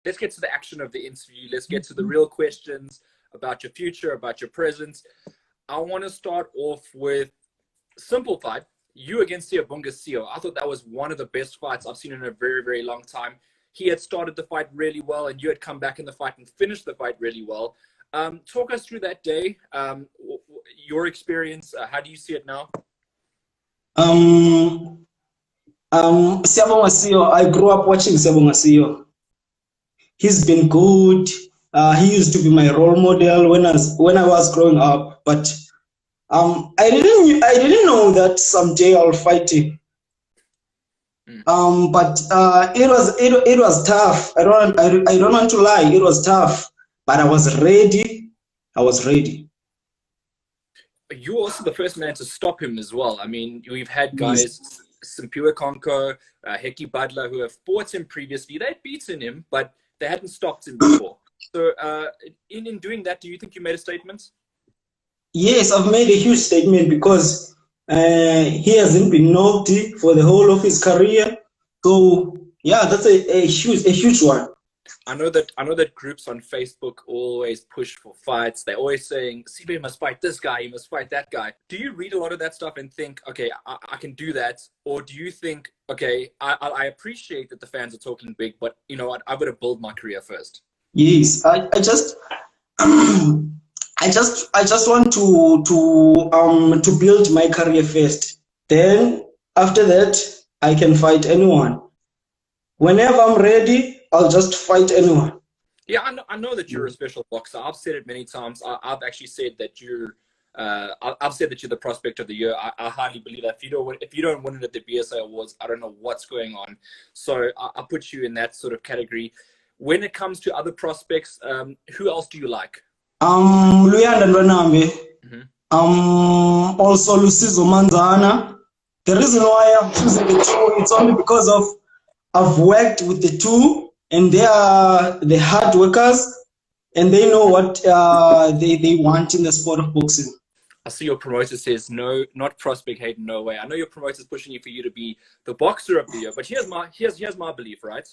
let's get to the action of the interview. Let's get to the real questions about your future, about your present. I want to start off with simple fight. You against Sive Nontshinga. I thought that was one of the best fights I've seen in a very, very long time. He had started the fight really well, and you had come back in the fight and finished the fight really well. Talk us through that day, your experience. How do you see it now? Sive Nontshinga, I grew up watching Sive Nontshinga. He's been good. He used to be my role model when I was growing up, but I didn't know that someday I'll fight him. But it was tough. I don't want to lie. It was tough, but I was ready. I was ready. You're also the first man to stop him as well. I mean, we've had guys, Simpiwe Konko, Heki Butler, who have fought him previously. They'd beaten him, but they hadn't stopped him before. So in doing that, do you think you made a statement? Yes, I've made a huge statement because he hasn't been knocked for the whole of his career. So yeah, that's a huge one. I know that groups on Facebook always push for fights. They're always saying, Sive must fight this guy, he must fight that guy. Do you read a lot of that stuff and think, okay, I can do that? Or do you think, okay, I appreciate that the fans are talking big, but you know what, I've got to build my career first? Yes, I just I just want to build my career first. Then after that, I can fight anyone. Whenever I'm ready, I'll just fight anyone. Yeah, I know that you're a special boxer. I've said it many times. I've actually said that I've said that you're the prospect of the year. I highly believe that. If you don't win it at the BSA Awards, I don't know what's going on. So I put you in that sort of category. When it comes to other prospects, who else do you like? Luyanda Ndwanambe. Also Lusizo Manzana. The reason why I'm choosing the two, it's only because of I've worked with the two, and they are the hard workers, and they know what they want in the sport of boxing. I see your promoter says no, not prospect hate, no way. I know your promoter's pushing for you to be the boxer of the year, but here's my belief, right?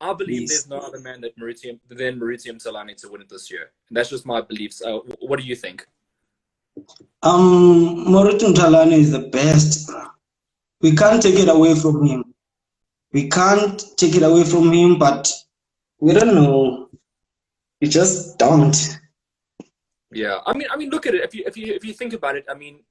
I believe there's no other man than Maurizio Mthalane to win it this year. And that's just my beliefs. What do you think? Maurizio Mthalane is the best. We can't take it away from him. We can't take it away from him, but we don't know. We just don't. Yeah, I mean, look at it. If you think about it, I mean,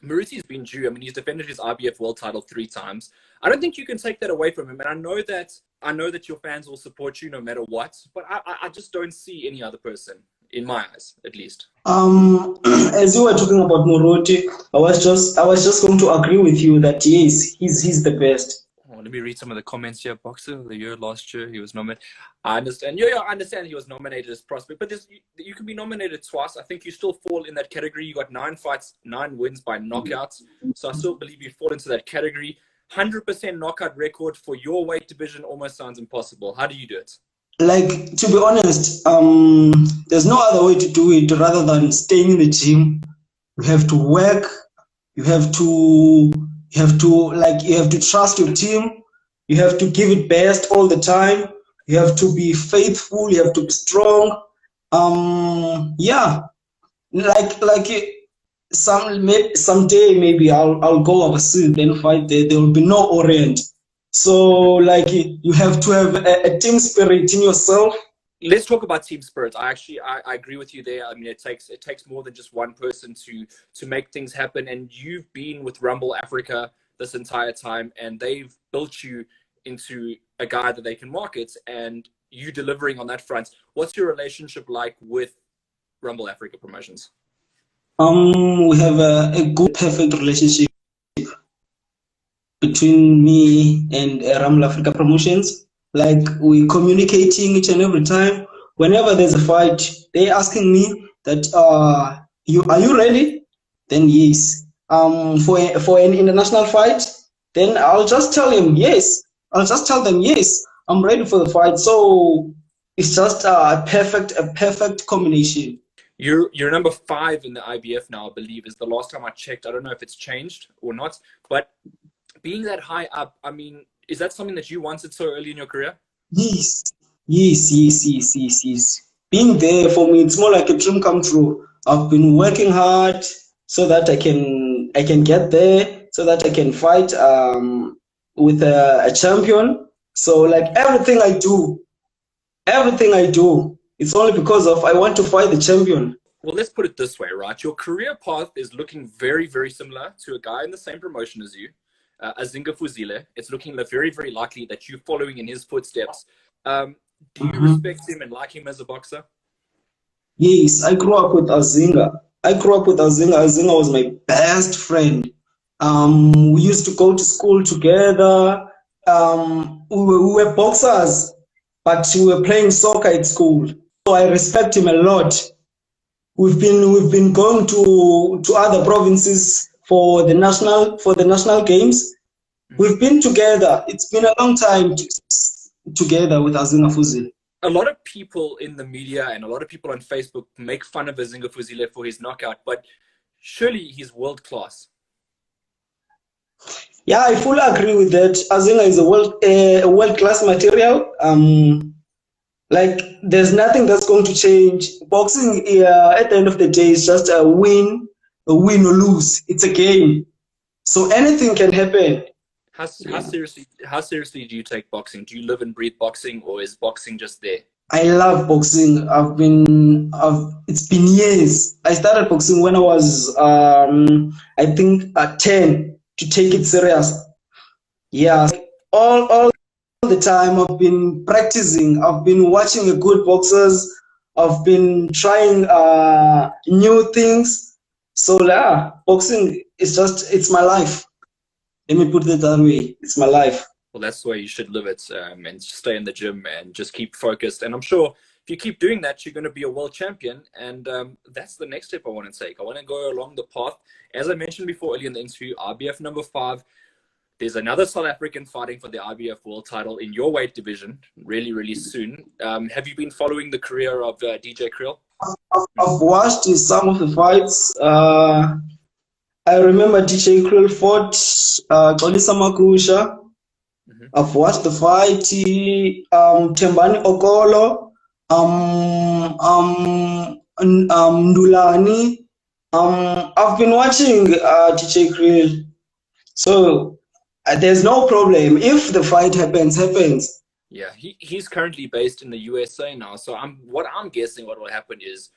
Maurizio's been due. I mean, he's defended his IBF world title 3 times. I don't think you can take that away from him. And I know that your fans will support you no matter what. But I just don't see any other person, in my eyes, at least. As you were talking about Morote, I was just going to agree with you that yes, he's the best. Let me read some of the comments here. Boxer of the year last year, he was nominated. I understand. Yeah, I understand he was nominated as prospect, but you can be nominated twice. I think you still fall in that category. You got 9 fights, 9 wins by knockouts. So I still believe you fall into that category. 100% knockout record for your weight division almost sounds impossible. How do you do it? Like, to be honest, there's no other way to do it rather than staying in the gym. You have to work. You have to trust your team. You have to give it best all the time. You have to be faithful. You have to be strong. Yeah, someday maybe I'll go overseas and fight there. There will be no Orient. So you have to have a team spirit in yourself. Let's talk about team spirit. I agree with you there. I mean, it takes more than just one person to make things happen. And you've been with Rumble Africa this entire time, and they've built you into a guy that they can market, and you delivering on that front. What's your relationship like with Rumble Africa Promotions? We have a good, perfect relationship between me and Rumble Africa Promotions. Like, we communicating each and every time. Whenever there's a fight, they asking me that are you ready? Then yes. For an international fight, then I'll just tell him yes. I'll just tell them yes, I'm ready for the fight. So it's just a perfect combination. You're number 5 in the IBF now, I believe, is the last time I checked. I don't know if it's changed or not, but being that high up, I mean, is that something that you wanted so early in your career? Yes, Yes. Being there for me, it's more like a dream come true. I've been working hard so that I can get there, so that I can fight with a champion. So like everything I do, it's only because of I want to fight the champion. Well, let's put it this way, right? Your career path is looking very, very similar to a guy in the same promotion as you, Azinga Fuzile. It's looking very, very likely that you're following in his footsteps. Do you respect him and like him as a boxer? Yes, I grew up with Azinga. Azinga was my best friend. We used to go to school together. We were boxers, but we were playing soccer at school. So I respect him a lot. We've been going to other provinces for the national games. We've been together. It's been a long time together with Azinga Fuzile. A lot of people in the media and a lot of people on Facebook make fun of Azinga Fuzile for his knockout, but surely he's world class. Yeah, I fully agree with that. Azinga is a world class material. Like there's nothing that's going to change. Boxing, at the end of the day, is just a win or lose. It's a game, so anything can happen. How seriously do you take boxing? Do you live and breathe boxing, or is boxing just there? I love boxing. It's been years. I started boxing when I was, I think, 10 to take it serious. Yeah, all the time I've been practicing. I've been watching a good boxers. I've been trying new things. So yeah, boxing is it's my life. Let me put it that way. It's my life. Well, that's the way you should live it, and stay in the gym and just keep focused. And I'm sure if you keep doing that, you're going to be a world champion. And that's the next step I want to take. I want to go along the path. As I mentioned before earlier in the interview, IBF number 5. There's another South African fighting for the IBF world title in your weight division really, really soon. Have you been following the career of Deejay Kriel? I've watched some of the fights. I remember Deejay Kriel fought Xolisa Makusha. I've watched the fight. Tembani Okolo, Ndulani. I've been watching Deejay Kriel. So there's no problem. If the fight happens. Yeah, he's currently based in the USA now. So I'm guessing what will happen is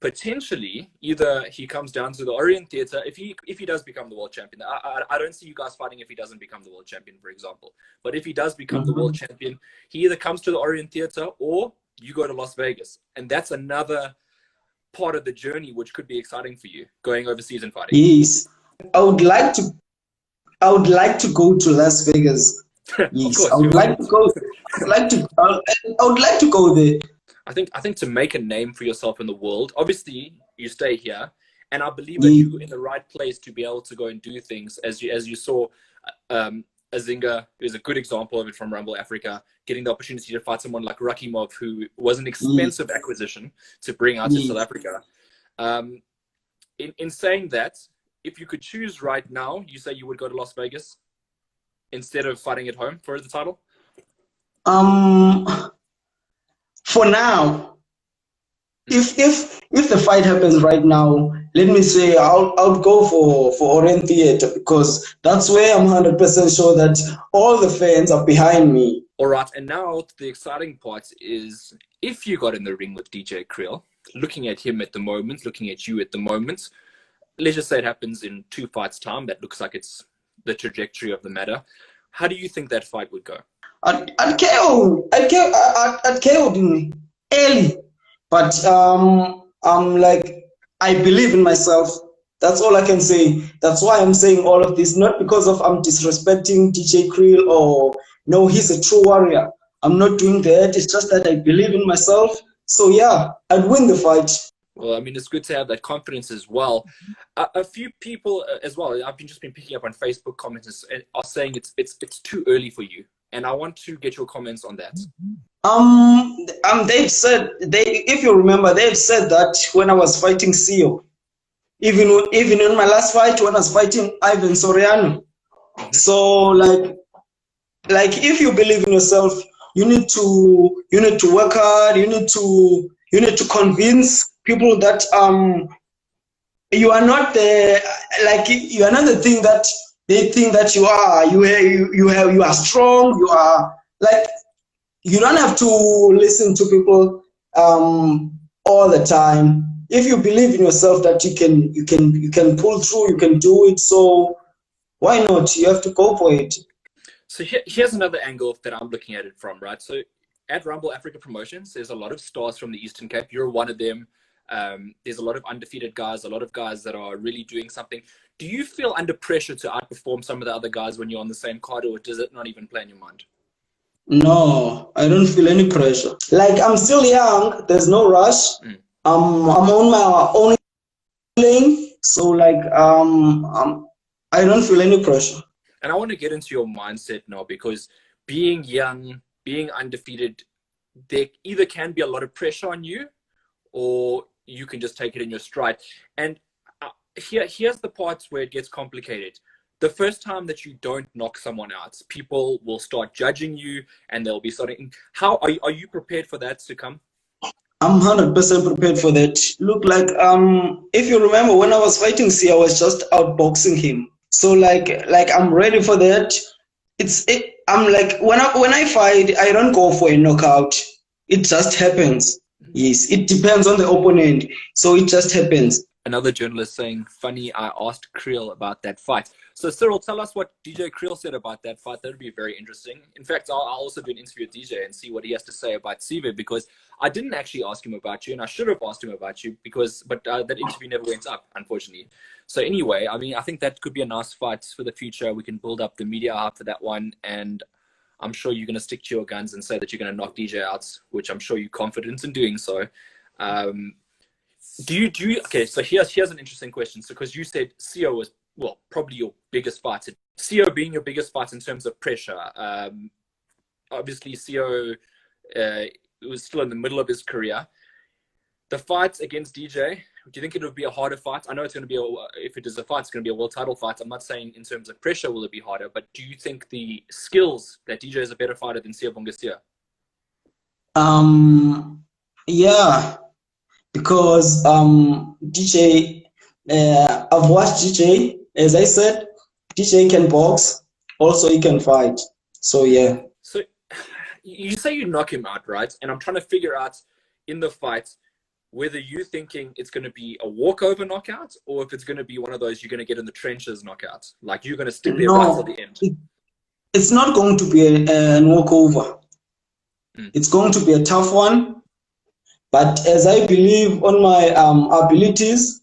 potentially either he comes down to the Orient Theatre if he does become the world champion. I don't see you guys fighting if he doesn't become the world champion, for example. But if he does become the world champion, he either comes to the Orient Theatre or you go to Las Vegas, and that's another part of the journey which could be exciting for you, going overseas and fighting. Yes, I would like to go to Las Vegas. Yes, I would like to go. I would like to go there. I think to make a name for yourself in the world, obviously you stay here, and I believe that you're in the right place to be able to go and do things. As you saw, Azinga is a good example of it from Rumble Africa, getting the opportunity to fight someone like Rakimov, who was an expensive acquisition to bring out to South Africa. In saying that, if you could choose right now, you say you would go to Las Vegas instead of fighting at home for the title? For now, if the fight happens right now, let me say I'll go for Orient Theatre, because that's where I'm 100% sure that all the fans are behind me. All right, and now the exciting part is if you got in the ring with Deejay Kriel, looking at him at the moment, looking at you at the moment, let's just say it happens in 2 fights' time. That looks like it's the trajectory of the matter. How do you think that fight would go? I'd KO early, but I believe in myself. That's all I can say. That's why I'm saying all of this, not because of I'm disrespecting Deejay Kriel or no, he's a true warrior. I'm not doing that. It's just that I believe in myself. So yeah, I'd win the fight. Well, I mean, it's good to have that confidence as well. A few people as well, I've just been picking up on Facebook comments are saying it's too early for you. And I want to get your comments on that. They've said, if you remember, they've said that when I was fighting CEO, even in my last fight when I was fighting Ivan Soriano. So like if you believe in yourself, you need to work hard. You need to convince people that you are not the like you are not the thing that they think that you are. You are strong. You are like you don't have to listen to people all the time. If you believe in yourself that you can pull through, you can do it. So why not? You have to go for it. So here's another angle that I'm looking at it from, right? So at Rumble Africa Promotions, there's a lot of stars from the Eastern Cape. You're one of them. There's a lot of undefeated guys, a lot of guys that are really doing something. Do you feel under pressure to outperform some of the other guys when you're on the same card, or does it not even play in your mind? No, I don't feel any pressure. Like I'm still young. There's no rush. I'm on my own lane. So like I don't feel any pressure. And I want to get into your mindset now, because being young, being undefeated, there either can be a lot of pressure on you, or you can just take it in your stride. And here's the parts where it gets complicated. The first time that you don't knock someone out, people will start judging you, and they'll be starting. How are you prepared for that to come? I'm 100% prepared for that. Look, like if you remember when I was fighting C, I was just outboxing him. So like I'm ready for that. I'm like when I fight, I don't go for a knockout. It just happens. Yes, it depends on the opponent. So it just happens. Another journalist saying, funny, I asked Kriel about that fight. So Cyril, tell us what Deejay Kriel said about that fight. That would be very interesting. In fact, I'll also do an interview with DJ and see what he has to say about Sive, because I didn't actually ask him about you, and I should have asked him about you, but that interview never went up, unfortunately. So anyway, I mean, I think that could be a nice fight for the future. We can build up the media hype for that one, and I'm sure you're going to stick to your guns and say that you're going to knock DJ out, which I'm sure you're confident in doing so. Do you okay, so here's an interesting question. So because you said CO was, well, probably your biggest fight, CO being your biggest fight in terms of pressure, obviously CO was still in the middle of his career. The fight against DJ, do you think it would be a harder fight? I know it's going to be if it is a fight, it's going to be a world title fight. I'm not saying in terms of pressure will it be harder, but do you think the skills that DJ is a better fighter than Sive Nontshinga? Yeah, because DJ, I've watched DJ. As I said, DJ can box, also he can fight. So yeah. So you say you knock him out, right? And I'm trying to figure out in the fight whether you're thinking it's going to be a walkover knockout, or if it's going to be one of those you're going to get in the trenches knockout, like you're going to stick there right till the end. It's not going to be a walkover. It's going to be a tough one. But as I believe on my abilities,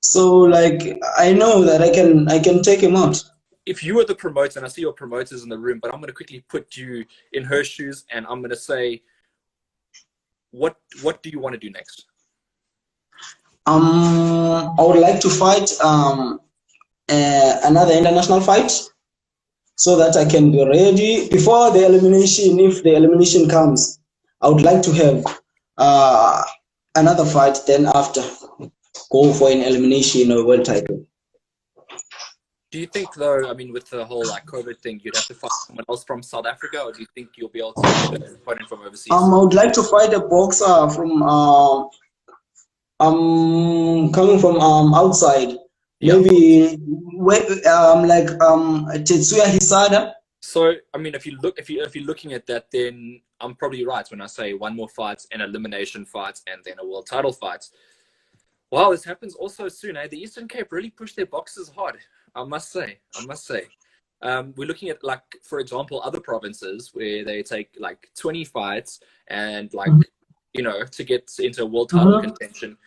so like I know that I can take him out. If you were the promoter, and I see your promoters in the room, but I'm going to quickly put you in her shoes, and I'm going to say, what do you want to do next? I would like to fight another international fight, so that I can be ready before the elimination. If the elimination comes, I would like to have another fight, then after go for an elimination or world title. Do you think, though, I mean, with the whole like COVID thing, you'd have to fight someone else from South Africa, or do you think you'll be able to fight him from overseas? I would like to fight a boxer from coming from outside. Yeah. Maybe like Tetsuya Hisada. So I mean, if you're looking at that, then I'm probably right when I say one more fight, an elimination fight, and then a world title fight. Wow, this happens also soon, eh? The Eastern Cape really pushed their boxers hard, I must say. We're looking at, like, for example, other provinces where they take like 20 fights and like, you know, to get into world title contention.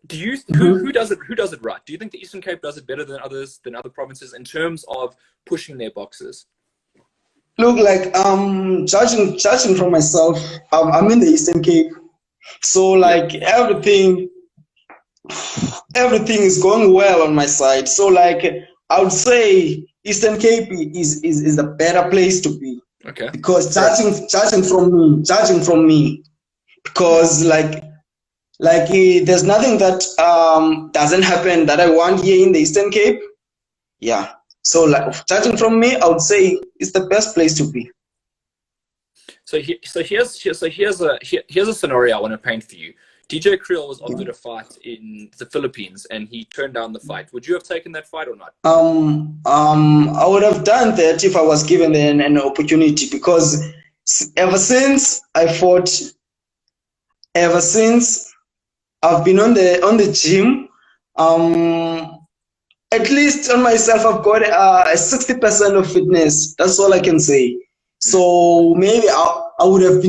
Do you who does it right? Do you think the Eastern Cape does it better than other provinces in terms of pushing their boxers? Look, like judging from myself, I'm in the Eastern Cape, so like everything is going well on my side. So like I would say Eastern Cape is a better place to be. Okay. Because judging from me, because like there's nothing that doesn't happen that I want here in the Eastern Cape. Yeah. So like judging from me, I would say it's the best place to be. Here's a scenario I want to paint for you. Deejay Kriel was offered a fight in the Philippines, and he turned down the fight. Would you have taken that fight or not? I would have done that if I was given an opportunity, because ever since I fought, ever since I've been on the gym, at least on myself, I've got 60% of fitness. That's all I can say. So maybe I would have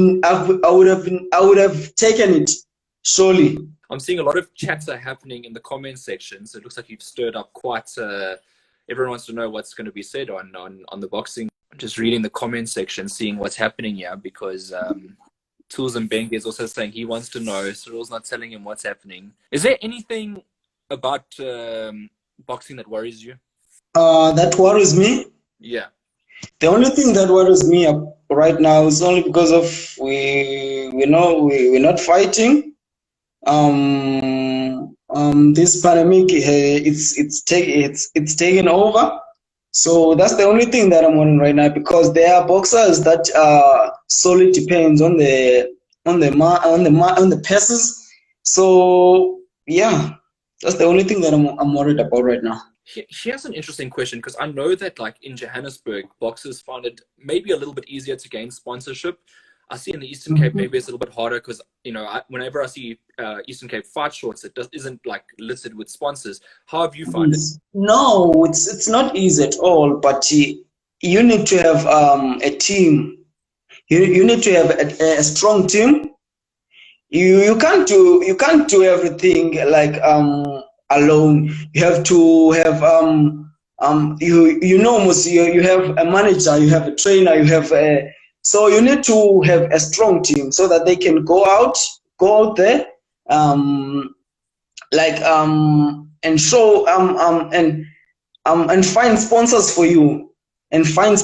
taken it, surely. I'm seeing a lot of chats are happening in the comment section, so it looks like you've stirred up quite. Everyone wants to know what's going to be said on the boxing. Just reading the comment section, seeing what's happening here, because Tools and Bengi is also saying he wants to know. Cyril's not telling him what's happening. Is there anything about boxing that worries you? That worries me? Yeah. The only thing that worries me right now is only because of we're not fighting. This pandemic, it's taken over. So that's the only thing that I'm wondering right now, because there are boxers that solely depends on the passes. So yeah, that's the only thing that I'm worried about right now. Here's an interesting question, because I know that like in Johannesburg, boxers find it maybe a little bit easier to gain sponsorship. I see in the Eastern Cape maybe it's a little bit harder, because whenever I see Eastern Cape fight shorts, it isn't like listed with sponsors. How have you found it? No, it's not easy at all. But you need to have a team. You need to have a strong team. You can't do everything like alone. You have to have you have a manager, you have a trainer, you have a. So you need to have a strong team so that they can go out there, and show and find sponsors for you, and fight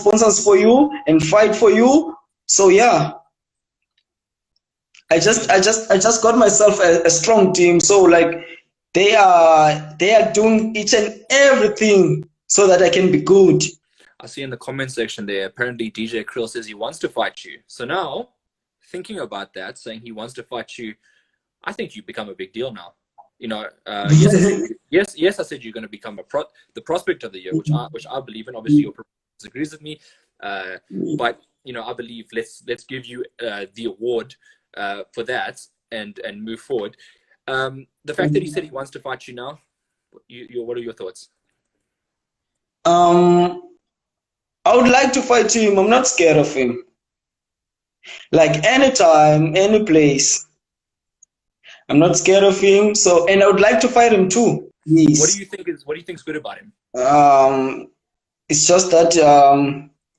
for you. So yeah, I just got myself a strong team. So like they are doing each and everything so that I can be good. I see in the comment section there, apparently Deejay Kriel says he wants to fight you. So now, thinking about that, saying he wants to fight you, I think you become a big deal now. Yes, I said you're going to become the prospect of the year, which I believe in. Obviously, your professor disagrees with me, but I believe let's give you the award for that and move forward. The fact that he said he wants to fight you now, what are your thoughts? I would like to fight him. I'm not scared of him. Like anytime, any place. I'm not scared of him. So, and I would like to fight him too. Yes. What do you think is good about him? It's just that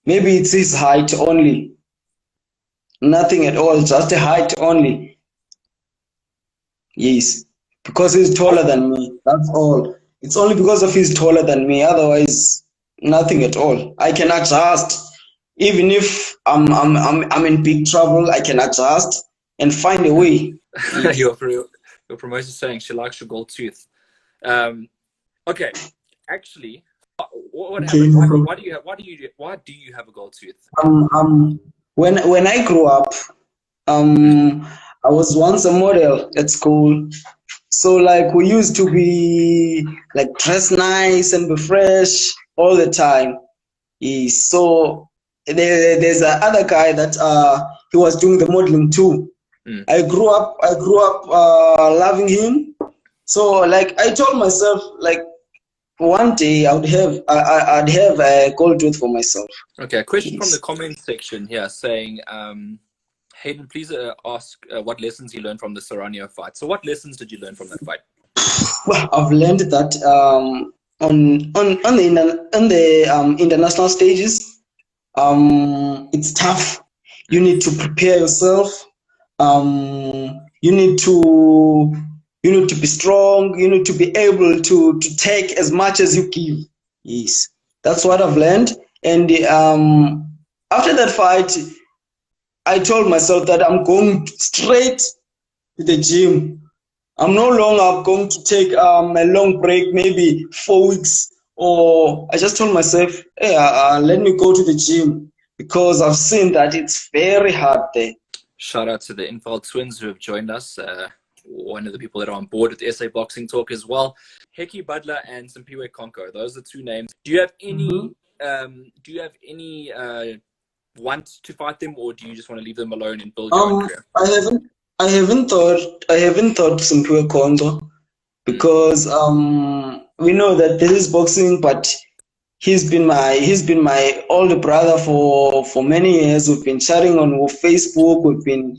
maybe it's his height only. Nothing at all. Just the height only. Yes, because he's taller than me. That's all. It's only because of he's taller than me. Otherwise, nothing at all. I can adjust. Even if I'm in big trouble, I can adjust and find a way. Your promoter is saying she likes your gold tooth. Okay, actually, what happened? Why do you have a gold tooth? When I grew up, I was once a model at school. So like we used to be like dress nice and be fresh all the time. So there's another guy that he was doing the modeling too. I grew up loving him. So like I told myself, like one day I'd have a gold tooth for myself. Okay, a question from the comment section here saying, Hayden, please ask what lessons you learned from the Serrano fight. So what lessons did you learn from that fight? Well, I've learned that on the international stages, it's tough. You need to prepare yourself. You need to be strong. You need to be able to take as much as you give. Yes, that's what I've learned. And after that fight, I told myself that I'm going straight to the gym. I'm no longer going to take a long break, maybe 4 weeks, or I just told myself, hey, let me go to the gym. because I've seen that it's very hard there. Shout out to the Infeld twins who have joined us. One of the people that are on board with SA Boxing Talk as well. Heki Butler and Simpiwe Konko. Those are the two names. Do you have any? Want to fight them, or do you just want to leave them alone and build your own career? I haven't thought Simpiwe Konko, because we know that this is boxing, but he's been my older brother for many years. We've been chatting on Facebook.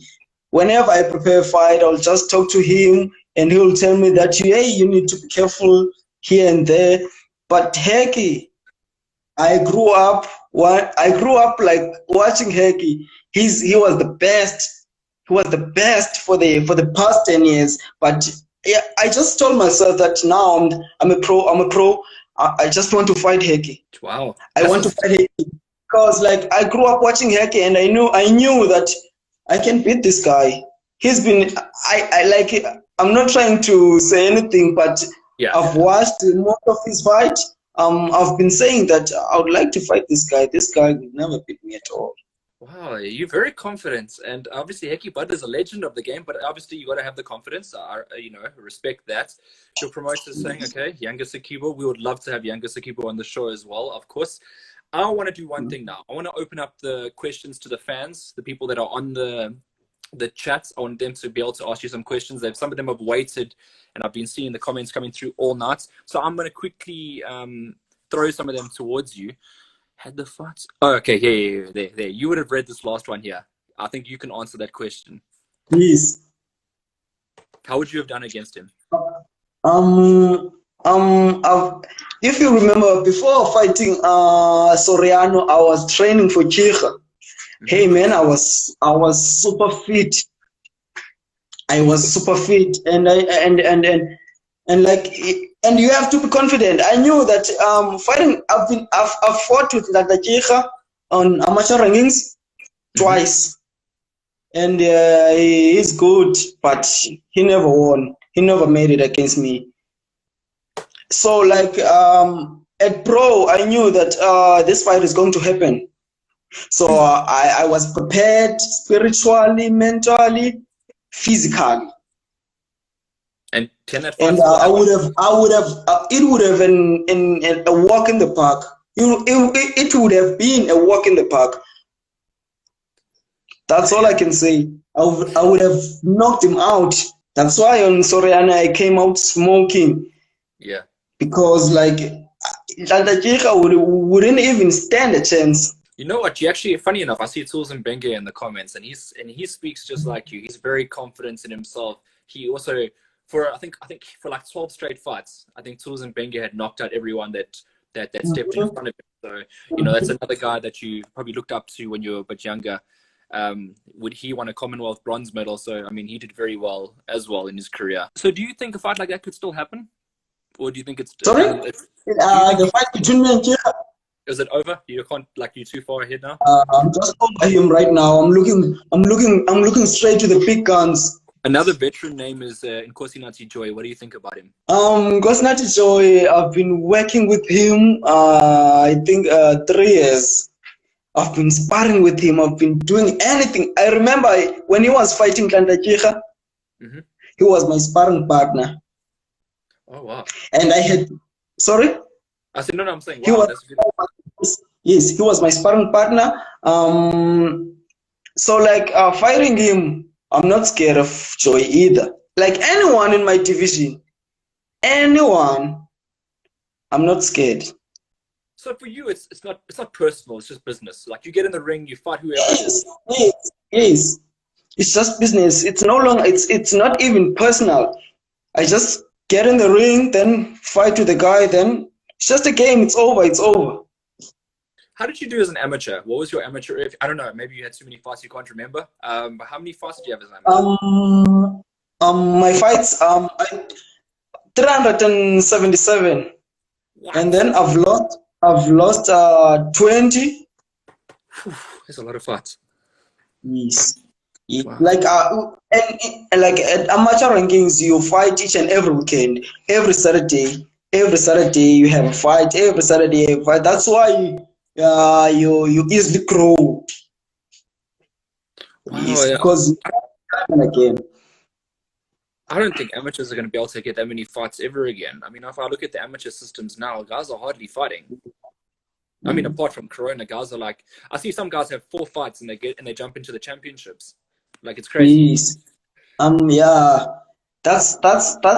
Whenever I prepare a fight, I'll just talk to him and he'll tell me that, hey, you need to be careful here and there. But Heki, I grew up like watching Heki. He was the best. He was the best for the past 10 years. But yeah, I just told myself that now I'm a pro. I just want to fight Heki. Wow. I want to fight Heki because like I grew up watching Heki, and I knew that I can beat this guy. He's been I'm not trying to say anything, but yeah. I've watched most of his fight. I've been saying that I would like to fight this guy. This guy will never beat me at all. Wow, you're very confident, and obviously Heki Bud is a legend of the game. But obviously you got to have the confidence. Respect that. Your promoter is saying, okay, Yanga Sakibo. We would love to have Yanga Sakibo on the show as well, of course. I want to do one thing now. I want to open up the questions to the fans, the people that are on the chats. I want them to be able to ask you some questions. Some of them have waited, and I've been seeing the comments coming through all night. So I'm going to quickly throw some of them towards you. Had the fights? Oh, okay, yeah, there. You would have read this last one here. I think you can answer that question. Please. How would you have done against him? If you remember, before fighting Soriano, I was training for Tyirha. Hey man, I was super fit. I was super fit, and you have to be confident. I knew that fighting. I've fought with Tyirha on amateur rankings twice, and he's good, but he never won. He never made it against me. So like at pro, I knew that this fight is going to happen. So I was prepared spiritually, mentally, physically. And it would have been a walk in the park. It would have been a walk in the park. That's all I can say. I would have knocked him out. That's why on Soriana I came out smoking. Yeah. Because like Tyirha wouldn't even stand a chance. You know what? You actually, funny enough, I see Tools and Benge in the comments, and he speaks just like you. He's very confident in himself. He also, I think for like 12 straight fights, I think Tools and Benge had knocked out everyone that stepped in front of him. So that's another guy that you probably looked up to when you were a bit younger. Would he won a Commonwealth bronze medal? So I mean, he did very well as well in his career. So do you think a fight like that could still happen, or do you think it's sorry? The fight between me and Tyirha. Is it over? You can't, like, you're too far ahead now? I'm just over him right now. I'm looking straight to the big guns. Another veteran name is Nkosi Joy. What do you think about him? Nkosi Joy, I've been working with him, I think 3 years. I've been sparring with him. I've been doing anything. I remember when he was fighting Tyirha, he was my sparring partner. Oh, wow. And I had, sorry? I said, no, I'm saying, wow, that's good. Yes, he was my sparring partner. So like fighting him, I'm not scared of Joy either. Like anyone in my division, anyone, I'm not scared. So for you, it's not personal. It's just business. Like you get in the ring, you fight whoever. Yes. It's just business. It's no longer. It's not even personal. I just get in the ring, then fight with the guy, then it's just a game. It's over. It's over. How did you do as an amateur? What was your amateur? I don't know. Maybe you had too many fights you can't remember. But how many fights did you have as an amateur? My fights 377, what? And then I've lost 20. There's a lot of fights. Yes. Wow. Like like at amateur rankings, you fight each and every weekend, every Saturday you have a fight. Every Saturday you have a fight. That's why you easily grow. Wow, Yes, yeah. because again. I don't think amateurs are going to be able to get that many fights ever again. I mean, if I look at the amateur systems now, guys are hardly fighting. I mean, apart from Corona, guys are like, I see some guys have 4 fights and they jump into the championships. Like, it's crazy. Yes. Yeah, that's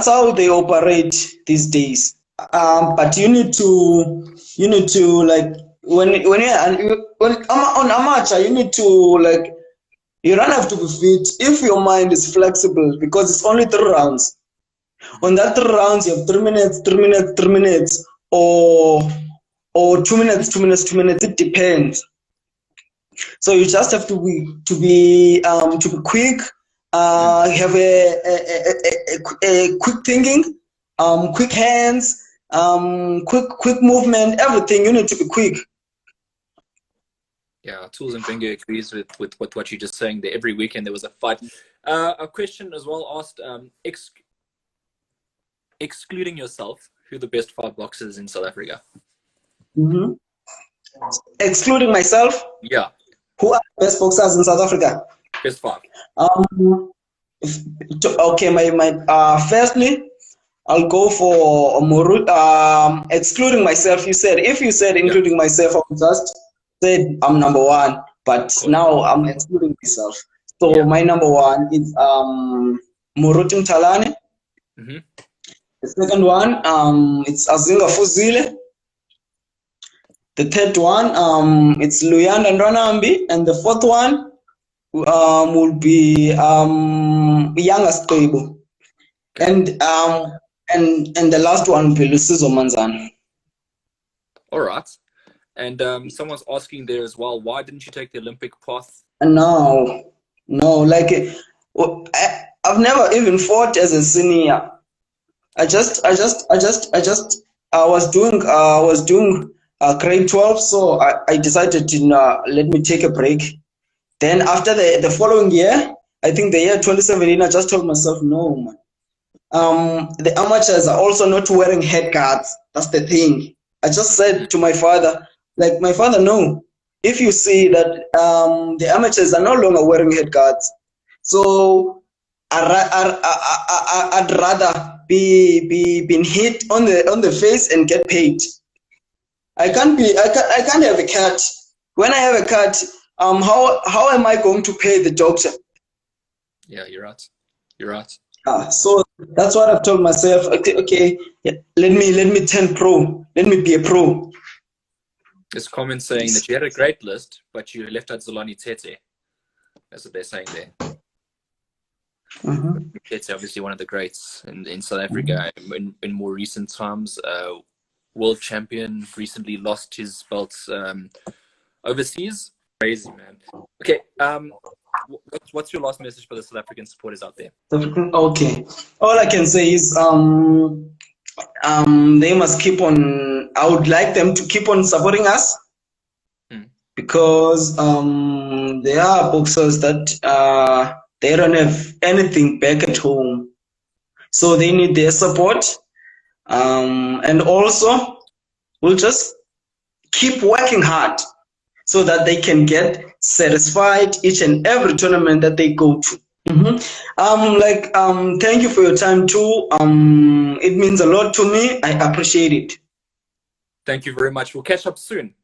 how they operate these days. But you need to like when on amateur, you need to like, you don't have to be fit if your mind is flexible, because it's only 3 rounds. On that 3 rounds, you have 3 minutes, 3 minutes, 3 minutes, or 2 minutes, 2 minutes, 2 minutes. It depends. So you just have to be quick, have a quick thinking, quick hands, quick movement, everything. You need to be quick. Yeah, Tools and Finger agrees with what you're just saying there. Every weekend there was a fight. A question as well asked, excluding yourself, who are the best 5 boxers in South Africa? Mm-hmm. Excluding myself, Yeah, who are the best boxers in South Africa? best 5. Okay, my firstly, I'll go for Morut. Excluding myself, if you said including myself, I would just said I'm number 1. But now I'm excluding myself. So my number 1 is Morut Mtalane. Mm-hmm. The second one, it's Azinga Fuzile. The third one, it's Luyanda Ndranambi, and the fourth one will be Younger Stable, and the last one will be Lusizo Manzana. All right. And someone's asking there as well, why didn't you take the Olympic path? No, like I've never even fought as a senior. I was doing grade 12, so I decided to let me take a break. Then after the following year, I think the year 2017, I just told myself, no, man. The amateurs are also not wearing head guards. That's the thing. I just said to my father, like, my father, no. If you see that the amateurs are no longer wearing head guards, so I'd rather be been hit on the face and get paid. I can't have a cut. When I have a cut, how am I going to pay the doctor? Yeah, you're right. So that's what I've told myself. Okay, yeah, let me turn pro. Let me be a pro. There's comments saying that you had a great list, but you left out Zolani Tete. That's what they're saying there. Mm-hmm. Tete, obviously one of the greats in South Africa in more recent times. World champion, recently lost his belts overseas. Crazy, man. Okay, what's your last message for the South African supporters out there? Okay, all I can say is they must keep on. I would like them to keep on supporting us, because there are boxers that they don't have anything back at home, so they need their support. And also, we'll just keep working hard so that they can get satisfied each and every tournament that they go to. Thank you for your time too. It means a lot to me. I appreciate it. Thank you very much. We'll catch up soon.